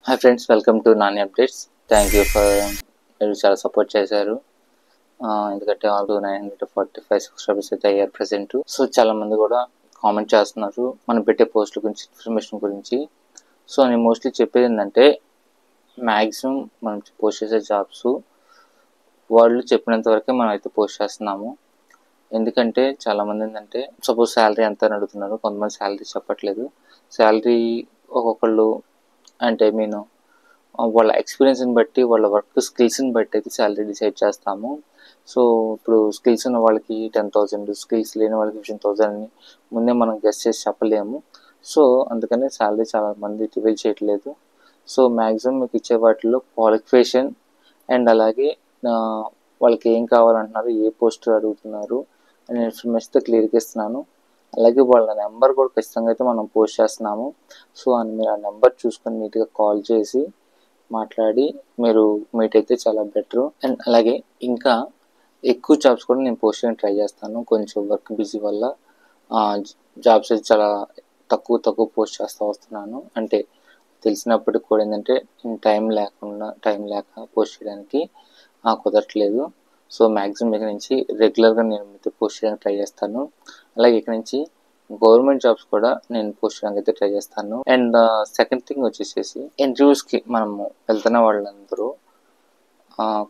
Hi friends, welcome to Nani updates. Thank you for మీరు చాలా support చేశారు. ఎందుకంటే ఆల్ 945 సబ్స్క్రైబర్స్ అయితే అయ్యారు ప్రజెంట్. సో చాలా మంది కూడా కామెంట్ చేస్తున్నారు మనం పెట్టే పోస్టుల గురించి, ఇన్ఫర్మేషన్ గురించి. సో నేను మోస్ట్లీ చెప్పేది ఏంటంటే, మ్యాక్సిమం మనం పోస్ట్ చేసే జాబ్స్ వాళ్ళు చెప్పినంత వరకే మనం అయితే పోస్ట్ చేస్తున్నాము. ఎందుకంటే చాలామంది ఏంటంటే, సపోజ్ శాలరీ ఎంత అని అడుగుతున్నారు, కొంతమంది శాలరీ చెప్పట్లేదు. శాలరీ ఒక్కొక్కళ్ళు అంటే నేను వాళ్ళ ఎక్స్పీరియన్స్ని బట్టి, వాళ్ళ వర్క్ స్కిల్స్ని బట్టి అయితే శాలరీ డిసైడ్ చేస్తాము. సో ఇప్పుడు స్కిల్స్ ఉన్న వాళ్ళకి 10,000, స్కిల్స్ లేని వాళ్ళకి 15,000 అని ముందే మనం గెస్ చేసి చెప్పలేము. సో అందుకనే శాలరీ చాలా మంది రివీల్ చేయట్లేదు. సో మ్యాక్సిమం మీకు ఇచ్చే వాటిలో క్వాలిఫికేషన్ అండ్ అలాగే వాళ్ళకి ఏం కావాలంటున్నారు, ఏ పోస్ట్ అడుగుతున్నారు అనే ఇన్ఫర్మేషన్తో క్లియర్గా ఇస్తున్నాను. అలాగే వాళ్ళ నెంబర్ కూడా ఖచ్చితంగా అయితే మనం పోస్ట్ చేస్తున్నాము. సో మీరు ఆ నెంబర్ చూసుకొని నీట్గా కాల్ చేసి మాట్లాడి మీరు మీట్ అయితే చాలా బెటరు. అండ్ అలాగే ఇంకా ఎక్కువ జాబ్స్ కూడా నేను పోస్ట్ చేయడానికి ట్రై చేస్తాను. కొంచెం వర్క్ బిజీ వల్ల జాబ్స్ అయితే చాలా తక్కువ పోస్ట్ చేస్తూ వస్తున్నాను. అంటే తెలిసినప్పటికి కూడా ఏంటంటే టైం లేక పోస్ట్ చేయడానికి కుదరట్లేదు. సో మ్యాక్సిమం ఇక్కడ నుంచి రెగ్యులర్గా నేను మీతో పోస్ట్ చేయడానికి ట్రై చేస్తాను. అలాగే ఇక్కడ నుంచి గవర్నమెంట్ జాబ్స్ కూడా నేను పోస్ట్ చేయడానికి అయితే ట్రై చేస్తాను. అండ్ సెకండ్ థింగ్ వచ్చేసేసి, ఇంటర్వ్యూస్కి మనము వెళ్తున్న వాళ్ళందరూ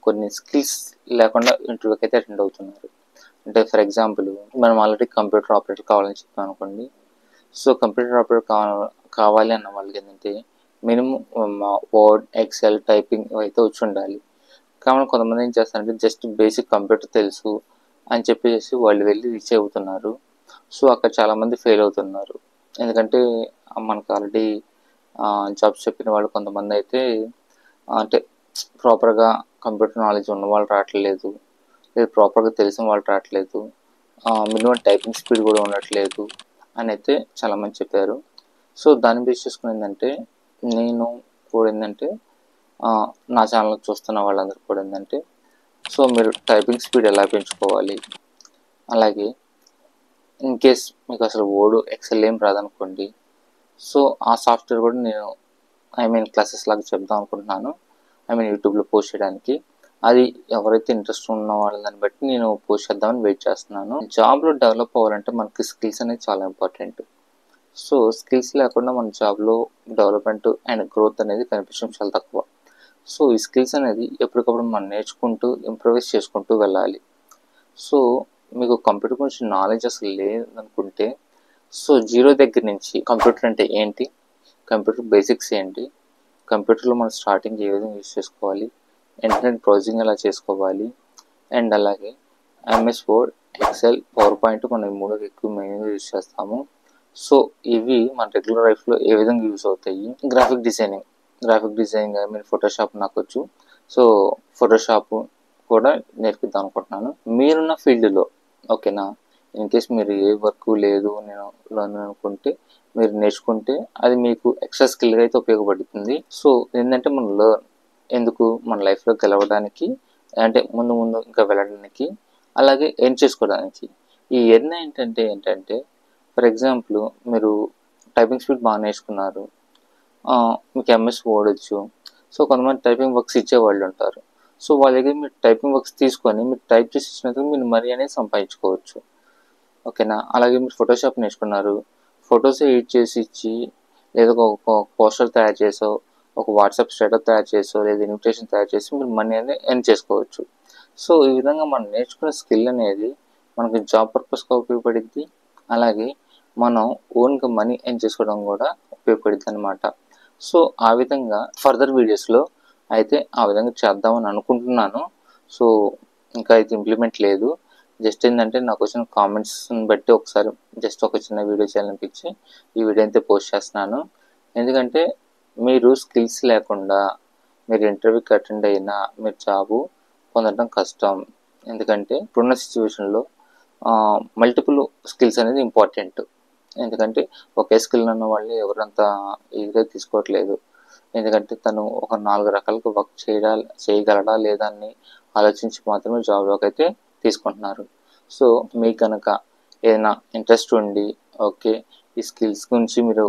కొన్ని స్కిల్స్ లేకుండా ఇంటర్వ్యూకి అయితే అటెండ్ అవుతున్నారు. అంటే ఫర్ ఎగ్జాంపుల్, మనం ఆల్రెడీ కంప్యూటర్ ఆపరేటర్ కావాలని చెప్పాం అనుకోండి. సో కంప్యూటర్ ఆపరేటర్ కావాలి అన్న వాళ్ళకి ఏంటంటే మినిమం వర్డ్, ఎక్సెల్, టైపింగ్ అయితే వచ్చి ఉండాలి. కాబట్టి కొంతమంది ఏం చేస్తారంటే జస్ట్ బేసిక్ కంప్యూటర్ తెలుసు అని చెప్పేసి వాళ్ళు వెళ్ళి రీచ్ అవుతున్నారు. సో అక్కడ చాలామంది ఫెయిల్ అవుతున్నారు. ఎందుకంటే మనకు ఆల్రెడీ జాబ్స్ చెప్పిన వాళ్ళు కొంతమంది అయితే అంటే ప్రాపర్గా కంప్యూటర్ నాలెడ్జ్ ఉన్న వాళ్ళు రావట్లేదు, లేదు ప్రాపర్గా తెలిసిన వాళ్ళు రావట్లేదు, మినిమం టైపింగ్ స్పీడ్ కూడా ఉండట్లేదు అని అయితే చాలామంది చెప్పారు. సో దాన్ని బేస్ చేసుకుని ఏంటంటే, నేను కూడా ఏంటంటే నా ఛానల్ చూస్తున్న వాళ్ళందరూ కూడా ఏంటంటే, సో మీరు టైపింగ్ స్పీడ్ ఎలా పెంచుకోవాలి, అలాగే ఇన్ కేస్ మీకు అసలు వర్డ్, ఎక్సెల్ ఏం రాదనుకోండి, సో ఆ సాఫ్ట్వేర్ కూడా నేను క్లాసెస్ లాగా చెప్దాం అనుకుంటున్నాను. యూట్యూబ్లో పోస్ట్ చేయడానికి. అది ఎవరైతే ఇంట్రెస్ట్ ఉన్న వాళ్ళని బట్టి నేను పోస్ట్ చేద్దామని వెయిట్ చేస్తున్నాను. జాబ్లో డెవలప్ అవ్వాలంటే మనకి స్కిల్స్ అనేది చాలా ఇంపార్టెంట్. సో స్కిల్స్ లేకుండా మన జాబ్లో డెవలప్మెంట్ అండ్ గ్రోత్ అనేది కనిపించడం చాలా తక్కువ. సో ఈ స్కిల్స్ అనేది ఎప్పటికప్పుడు మనం నేర్చుకుంటూ ఇంప్రూవైజ్ చేసుకుంటూ వెళ్ళాలి. సో మీకు కంప్యూటర్ గురించి నాలెడ్జ్ అసలు లేదనుకుంటే, సో జీరో దగ్గర నుంచి కంప్యూటర్ అంటే ఏంటి, కంప్యూటర్ బేసిక్స్ ఏంటి, కంప్యూటర్లో మనం స్టార్టింగ్ ఏ విధంగా యూజ్ చేసుకోవాలి, ఇంటర్నెట్ బ్రౌజింగ్ ఎలా చేసుకోవాలి, అండ్ అలాగే MS Word, Excel, PowerPoint మనం 3 ఎక్కువ మెయిన్గా యూజ్ చేస్తాము. సో ఇవి మన రెగ్యులర్ లైఫ్లో ఏ విధంగా యూజ్ అవుతాయి. గ్రాఫిక్ డిజైనింగ్ ఫోటోషాప్ నాకొచ్చు. సో ఫోటోషాప్ కూడా నేర్పిద్దాం అనుకుంటున్నాను మీరున్న ఫీల్డ్లో. ఓకేనా, ఇన్ కేస్ మీరు ఏ వర్క్ లేదు నేను అనుకుంటే మీరు నేర్చుకుంటే అది మీకు ఎక్స్ట్రా స్కిల్గా అయితే ఉపయోగపడుతుంది. సో ఏంటంటే మనం ఎందుకు మన లైఫ్లో గెలవడానికి, అంటే ముందు ఇంకా వెళ్ళడానికి, అలాగే ఎర్న్ చేసుకోవడానికి. ఈ ఎర్న్ ఏంటంటే ఫర్ ఎగ్జాంపుల్, మీరు టైపింగ్ స్పీడ్ బాగా నేర్చుకున్నారు, మీకు ఎంఎస్ వర్డ్ వచ్చు. సో కొంతమంది టైపింగ్ వర్క్స్ ఇచ్చేవాళ్ళు ఉంటారు. సో వాళ్ళ దగ్గర మీరు టైపింగ్ వర్క్స్ తీసుకొని మీరు టైప్ చేసి ఇచ్చినందుకు మీరు మనీ అనేది సంపాదించుకోవచ్చు. ఓకేనా, అలాగే మీరు ఫోటోషాప్ నేర్చుకున్నారు, ఫొటోస్ ఎడిట్ చేసి ఇచ్చి, లేదా ఒక పోస్టర్ తయారు చేసో, ఒక వాట్సాప్ స్టేటస్ తయారు చేసో, లేదా ఇన్విటేషన్ తయారు చేసి మీరు మనీ అనేది ఎర్న్ చేసుకోవచ్చు. సో ఈ విధంగా మనం నేర్చుకునే స్కిల్ అనేది మనకి జాబ్ పర్పస్గా ఉపయోగపడుద్ది, అలాగే మనం ఓన్గా మనీ ఎర్న్ చేసుకోవడం కూడా ఉపయోగపడుద్ది అనమాట. సో ఆ విధంగా ఫర్దర్ వీడియోస్లో అయితే ఆ విధంగా చేద్దామని అనుకుంటున్నాను. సో ఇంకా అయితే ఇంప్లిమెంట్ లేదు. జస్ట్ ఏంటంటే నాకు వచ్చిన కామెంట్స్ని బట్టి ఒకసారి జస్ట్ ఒక చిన్న వీడియో చేయాలనిపించి ఈ వీడియో అయితే పోస్ట్ చేస్తున్నాను. ఎందుకంటే మీరు స్కిల్స్ లేకుండా మీరు ఇంటర్వ్యూకి అటెండ్ అయినా మీరు జాబు పొందడం కష్టం. ఎందుకంటే ఇప్పుడున్న సిచ్యువేషన్లో మల్టిపుల్ స్కిల్స్ అనేది ఇంపార్టెంట్. ఎందుకంటే ఒకే స్కిల్ ఉన్న వాళ్ళు ఎవరంతా ఈజీగా తీసుకోవట్లేదు. ఎందుకంటే తను ఒక 4 రకాలుగా వర్క్ చేయగలడా లేదా అని ఆలోచించి మాత్రమే జాబ్లోకి అయితే తీసుకుంటున్నారు. సో మీకు కనుక ఏదైనా ఇంట్రెస్ట్ ఉండి, ఓకే ఈ స్కిల్స్ గురించి మీరు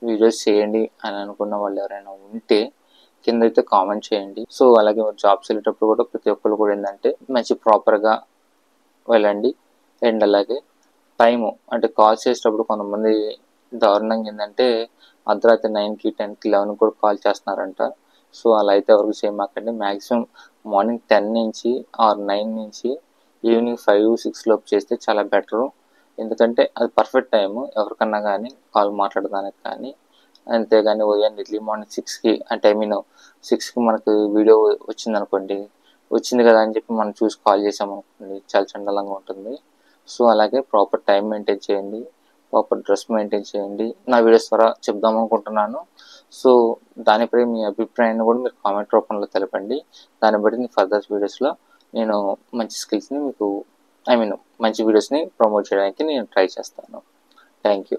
వీడియోస్ చేయండి అని అనుకున్న వాళ్ళు ఎవరైనా ఉంటే కింద అయితే కామెంట్ చేయండి. సో అలాగే జాబ్స్ వెళ్ళేటప్పుడు కూడా ప్రతి ఒక్కరు కూడా ఏంటంటే మంచి ప్రాపర్గా వెళ్ళండి. అండ్ అలాగే టైము అంటే కాల్ చేసేటప్పుడు కొంతమంది దారుణంగా ఏంటంటే అర్ధరాత్రి 9కి 10కి 11 కూడా కాల్ చేస్తున్నారంట. సో అలా అయితే ఎవరికి చేయమాకండి. మ్యాక్సిమం మార్నింగ్ 10 నుంచి ఆర్ 9 నుంచి ఈవినింగ్ 5-6 లోపు చేస్తే చాలా బెటరు. ఎందుకంటే అది పర్ఫెక్ట్ టైము ఎవరికన్నా కానీ కాల్ మాట్లాడడానికి కానీ. అంతేగాని ఉదయం ఎర్లీ మార్నింగ్ 6కి అంటే ఐ మీన్ 6కి మనకు వీడియో వచ్చిందనుకోండి, వచ్చింది కదా అని చెప్పి మనం చూసి కాల్ చేసామనుకోండి చాలా చండాలంగా ఉంటుంది. సో అలాగే ప్రాపర్ టైం మెయింటైన్ చేయండి, ప్రాపర్ డ్రెస్ మెయింటైన్ చేయండి. నా వీడియోస్ ద్వారా చెప్దాం అనుకుంటున్నాను. సో దానిపై మీ అభిప్రాయాన్ని కూడా మీరు కామెంట్ రూపంలో తెలపండి. దాన్ని బట్టి నేను ఫర్దర్ వీడియోస్లో నేను మంచి స్కిల్స్ని మీకు మంచి వీడియోస్ని ప్రమోట్ చేయడానికి నేను ట్రై చేస్తాను. Thank you.